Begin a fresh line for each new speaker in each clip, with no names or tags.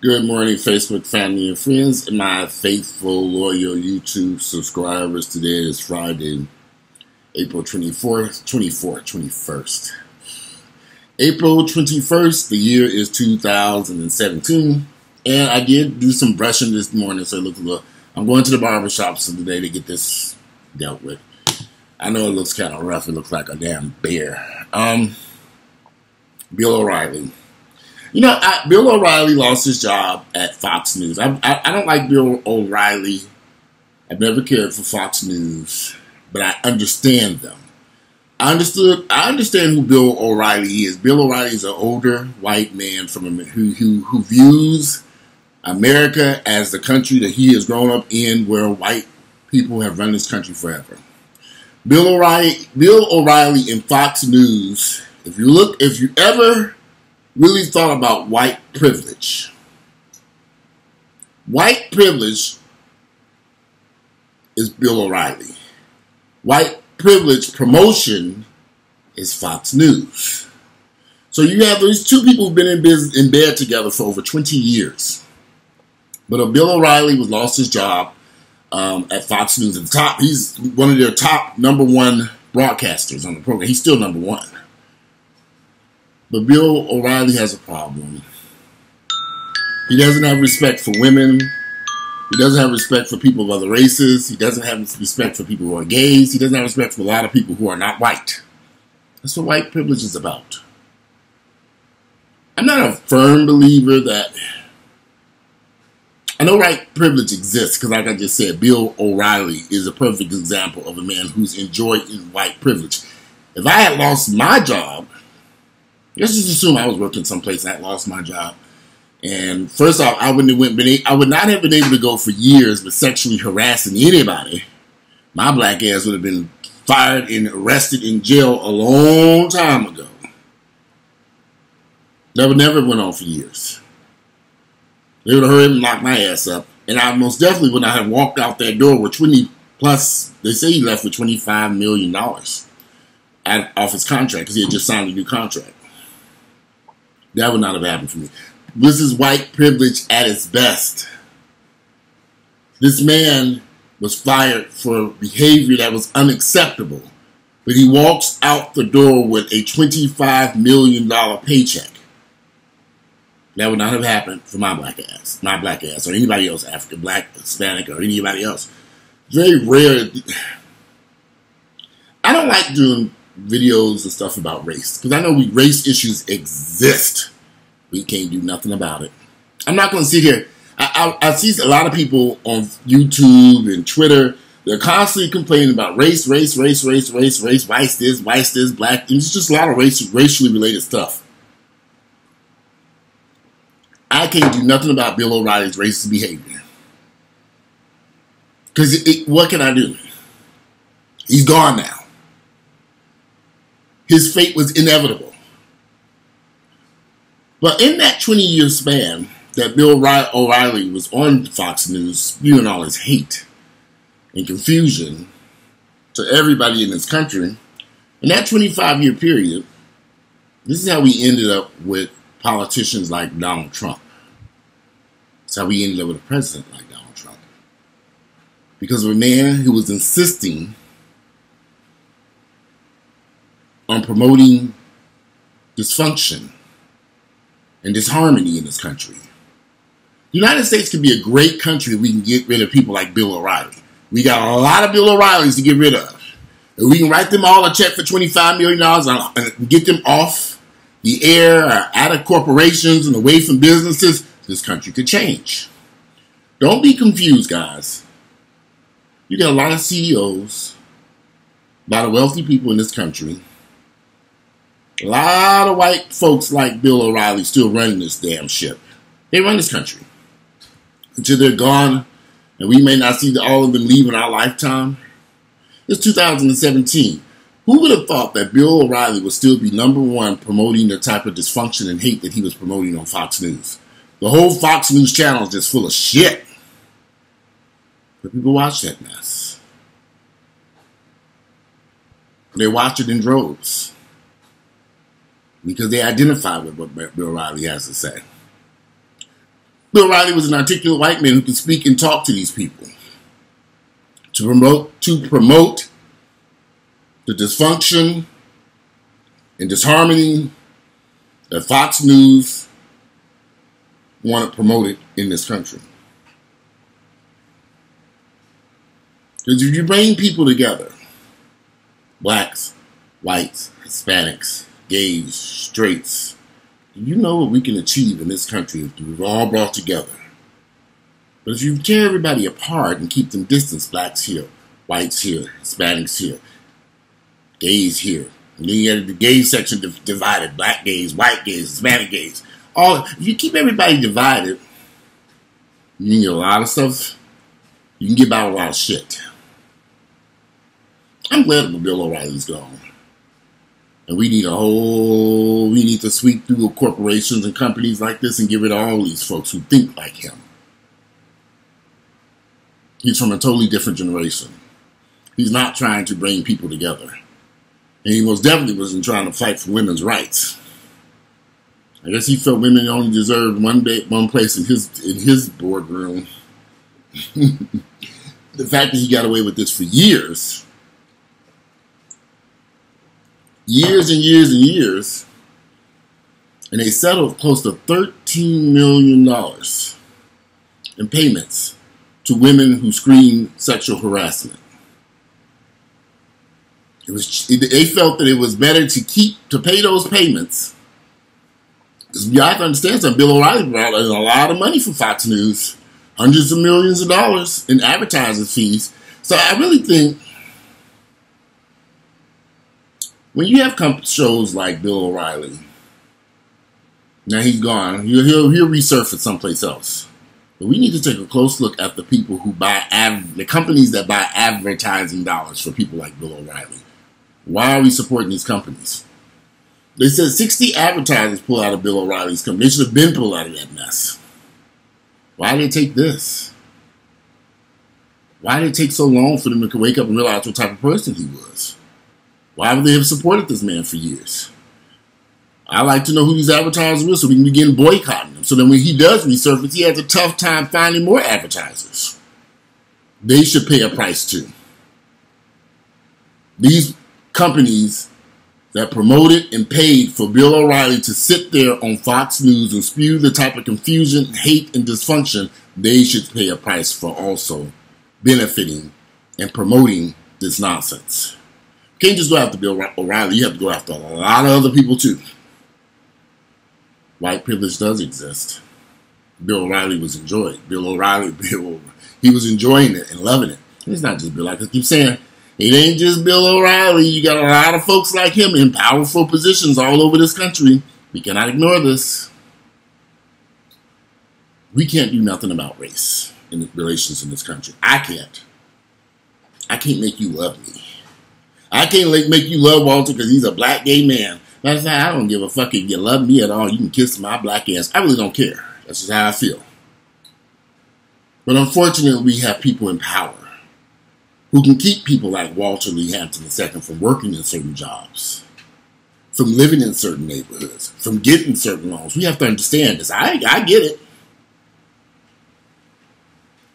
Good morning, Facebook family and friends, and my faithful, loyal YouTube subscribers. Today is Friday, April 21st. April 21st, the year is 2017, and I did do some brushing this morning, so I'm going to the barber shop today to get this dealt with. I know it looks kind of rough. It looks like a damn bear. Bill O'Reilly. You know, Bill O'Reilly lost his job at Fox News. I don't like Bill O'Reilly. I've never cared for Fox News, but I understand them. I understand who Bill O'Reilly is. Bill O'Reilly is an older white man who views America as the country that he has grown up in, where white people have run this country forever. Bill O'Reilly in Fox News. If you ever really thought about white privilege. White privilege is Bill O'Reilly. White privilege promotion is Fox News. So you have these two people who've been in bed together for over 20 years. But Bill O'Reilly lost his job at Fox News. At the top, he's one of their top #1 broadcasters on the program. He's still #1. But Bill O'Reilly has a problem. He doesn't have respect for women. He doesn't have respect for people of other races. He doesn't have respect for people who are gays. He doesn't have respect for a lot of people who are not white. That's what white privilege is about. I'm not a firm believer that... I know white privilege exists because, like I just said, Bill O'Reilly is a perfect example of a man who's enjoying white privilege. If I had lost my job... Let's just assume I was working someplace and I lost my job. And first off, I would not have been able to go for years with sexually harassing anybody. My black ass would have been fired and arrested in jail a long time ago. That would never went on for years. They would have hurried and locked my ass up. And I most definitely would not have walked out that door with 20 plus, they say he left with $25 million off his contract because he had just signed a new contract. That would not have happened for me. This is white privilege at its best. This man was fired for behavior that was unacceptable, but he walks out the door with a $25 million paycheck. That would not have happened for my black ass, or anybody else, African, black, Hispanic, or anybody else. It's very rare. I don't like doing videos and stuff about race, because I know race issues exist. We can't do nothing about it. I'm not going to sit here. I see a lot of people on YouTube and Twitter. They're constantly complaining about race, white this, black. It's just a lot of racially related stuff. I can't do nothing about Bill O'Reilly's racist behavior. Because what can I do? He's gone now. His fate was inevitable. But in that 20-year span that Bill O'Reilly was on Fox News, spewing all his hate and confusion to everybody in this country, in that 25-year period, this is how we ended up with politicians like Donald Trump. That's how we ended up with a president like Donald Trump. Because of a man who was insisting on promoting dysfunction and disharmony in this country. The United States could be a great country if we can get rid of people like Bill O'Reilly. We got a lot of Bill O'Reillys to get rid of. If we can write them all a check for $25 million and get them off the air, or out of corporations and away from businesses, this country could change. Don't be confused, guys. You got a lot of CEOs, a lot of wealthy people in this country. A lot of white folks like Bill O'Reilly still running this damn ship. They run this country. Until they're gone, and we may not see all of them leave in our lifetime. It's 2017. Who would have thought that Bill O'Reilly would still be #1 promoting the type of dysfunction and hate that he was promoting on Fox News? The whole Fox News channel is just full of shit. But people watch that mess. They watch it in droves. Because they identify with what Bill O'Reilly has to say. Bill O'Reilly was an articulate white man who could speak and talk to these people to promote the dysfunction and disharmony that Fox News wanted promoted in this country. Because if you bring people together, blacks, whites, Hispanics, gays, straights, you know what we can achieve in this country if we're all brought together. But if you tear everybody apart and keep them distant, blacks here, whites here, Hispanics here, gays here, and then you have the gay section divided, black gays, white gays, Hispanic gays. If you keep everybody divided, you can get a lot of stuff. You can get about a lot of shit. I'm glad that Bill O'Reilly's gone. And we need to sweep through corporations and companies like this and get rid of all these folks who think like him. He's from a totally different generation. He's not trying to bring people together. And he most definitely wasn't trying to fight for women's rights. I guess he felt women only deserved one place in his boardroom. The fact that he got away with this for years and years, and they settled close to $13 million in payments to women who screamed sexual harassment. They felt that it was better to pay those payments. Because you have to understand something. Bill O'Reilly brought in a lot of money from Fox News, hundreds of millions of dollars in advertising fees. So I really think when you have shows like Bill O'Reilly, now he's gone, he'll resurface someplace else. But we need to take a close look at the people who buy, the companies that buy advertising dollars for people like Bill O'Reilly. Why are we supporting these companies? They said 60 advertisers pull out of Bill O'Reilly's company. They should have been pulled out of that mess. Why did it take this? Why did it take so long for them to wake up and realize what type of person he was? Why would they have supported this man for years? I like to know who these advertisers were so we can begin boycotting them. So then when he does resurface, he has a tough time finding more advertisers. They should pay a price too. These companies that promoted and paid for Bill O'Reilly to sit there on Fox News and spew the type of confusion, hate, and dysfunction, they should pay a price for also benefiting and promoting this nonsense. You can't just go after Bill O'Reilly. You have to go after a lot of other people too. White privilege does exist. Bill O'Reilly was enjoyed. He was enjoying it and loving it. It's not just Bill. Like I keep saying, it ain't just Bill O'Reilly. You got a lot of folks like him in powerful positions all over this country. We cannot ignore this. We can't do nothing about race in the relations in this country. I can't. I can't make you love me. I can't make you love Walter because he's a black gay man. Matter of fact, I don't give a fuck if you love me at all. You can kiss my black ass. I really don't care. That's just how I feel. But unfortunately, we have people in power who can keep people like Walter Lee Hampton II from working in certain jobs, from living in certain neighborhoods, from getting certain loans. We have to understand this. I get it.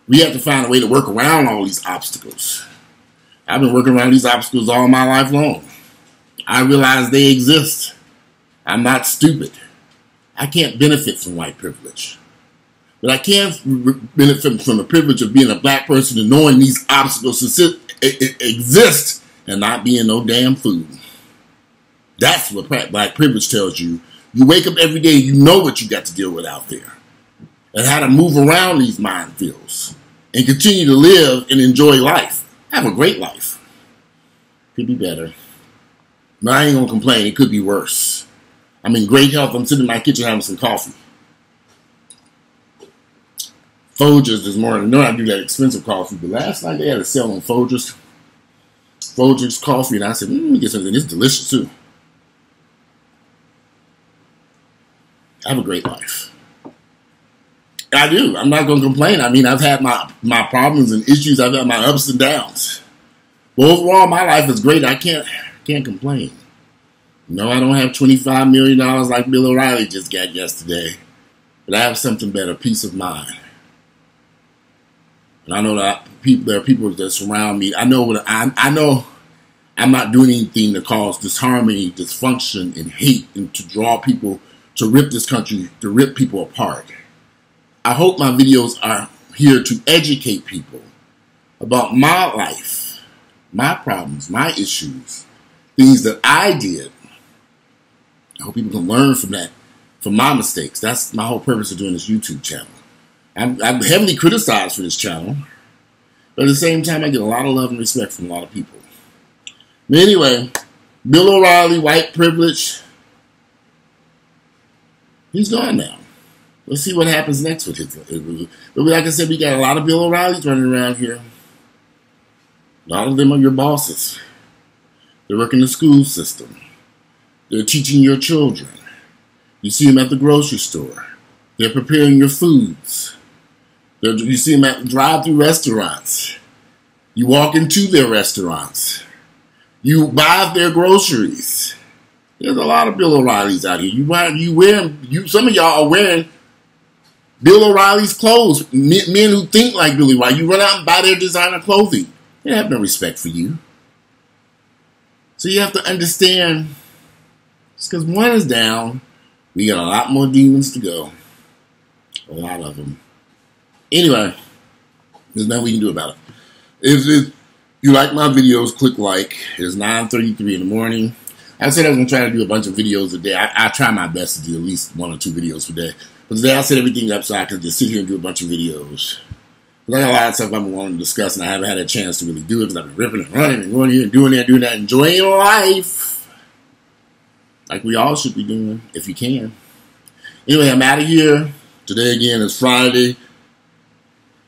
We have to find a way to work around all these obstacles. I've been working around these obstacles all my life long. I realize they exist. I'm not stupid. I can't benefit from white privilege. But I can benefit from the privilege of being a black person and knowing these obstacles exist and not being no damn fool. That's what black privilege tells you. You wake up every day, you know what you got to deal with out there and how to move around these minefields and continue to live and enjoy life. Have a great life. Could be better. But I ain't going to complain. It could be worse. I'm in great health. I'm sitting in my kitchen having some coffee. Folgers this morning. I know I do that expensive coffee, but last night they had a sale on Folgers coffee, and I said, let me get something. It's delicious too. I have a great life. I do. I'm not going to complain. I mean, I've had my problems and issues. I've had my ups and downs. But overall, my life is great. I can't complain. No, I don't have $25 million like Bill O'Reilly just got yesterday. But I have something better, peace of mind. And I know that there are people that surround me. I know I'm not doing anything to cause disharmony, dysfunction, and hate, and to draw people to rip this country, to rip people apart. I hope my videos are here to educate people about my life, my problems, my issues, things that I did. I hope people can learn from that, from my mistakes. That's my whole purpose of doing this YouTube channel. I'm heavily criticized for this channel, but at the same time, I get a lot of love and respect from a lot of people. But anyway, Bill O'Reilly, white privilege, he's gone now. Let's see what happens next with his. But like I said, we got a lot of Bill O'Reillys running around here. A lot of them are your bosses. They work in the school system. They're teaching your children. You see them at the grocery store. They're preparing your foods. You see them at drive-through restaurants. You walk into their restaurants. You buy their groceries. There's a lot of Bill O'Reillys out here. Some of y'all are wearing Bill O'Reilly's clothes. Men who think like Billy O'Reilly. You run out and buy their designer clothing. They have no respect for you. So you have to understand, just because one is down, we got a lot more demons to go. A lot of them. Anyway, there's nothing we can do about it. If you like my videos, click like. It's 9:33 in the morning. I said I was going to try to do a bunch of videos a day. I try my best to do at least 1 or 2 videos per day. But today I set everything up so I could just sit here and do a bunch of videos. But I got a lot of stuff I've been wanting to discuss, and I haven't had a chance to really do it because I've been ripping and running and going here and doing that, enjoying life. Like we all should be doing, if you can. Anyway, I'm out of here. Today again is Friday,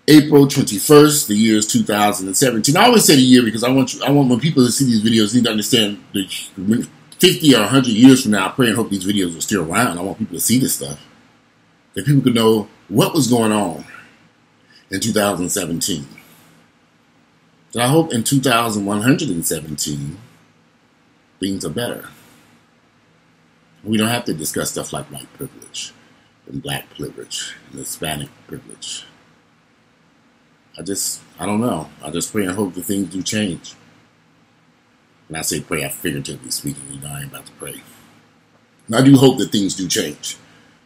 April 21st. The year is 2017. I always say the year because I want when people to see these videos, need to understand that 50 or 100 years from now, I pray and hope these videos are still around. I want people to see this stuff. That people could know what was going on in 2017. So I hope in 2117, things are better. We don't have to discuss stuff like white privilege and black privilege and Hispanic privilege. I don't know. I just pray and hope that things do change. When I say pray, I'm figuratively speaking. You know, I ain't about to pray. And I do hope that things do change.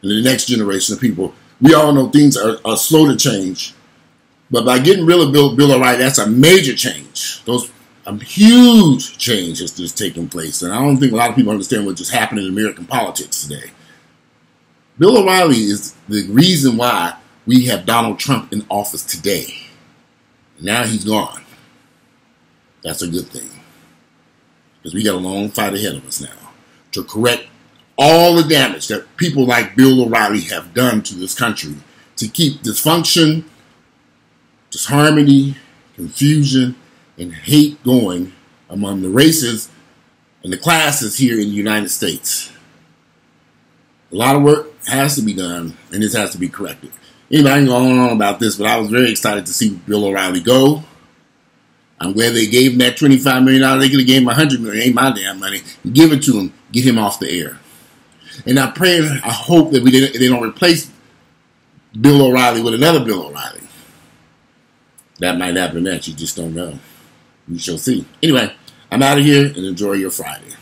And the next generation of people, we all know things are slow to change. But by getting rid of Bill O'Reilly, that's a major change. A huge change is just taking place. And I don't think a lot of people understand what just happened in American politics today. Bill O'Reilly is the reason why we have Donald Trump in office today. Now he's gone. That's a good thing. Because we got a long fight ahead of us now to correct all the damage that people like Bill O'Reilly have done to this country to keep dysfunction, disharmony, confusion, and hate going among the races and the classes here in the United States. A lot of work has to be done, and this has to be corrected. Anyway, I can go on and on about this, but I was very excited to see Bill O'Reilly go. I'm glad they gave him that $25 million. They could have gave him $100 million. Ain't my damn money. Give it to him. Get him off the air. And I pray and I hope that they don't replace Bill O'Reilly with another Bill O'Reilly. That might happen next. You just don't know. We shall see. Anyway, I'm out of here and enjoy your Friday.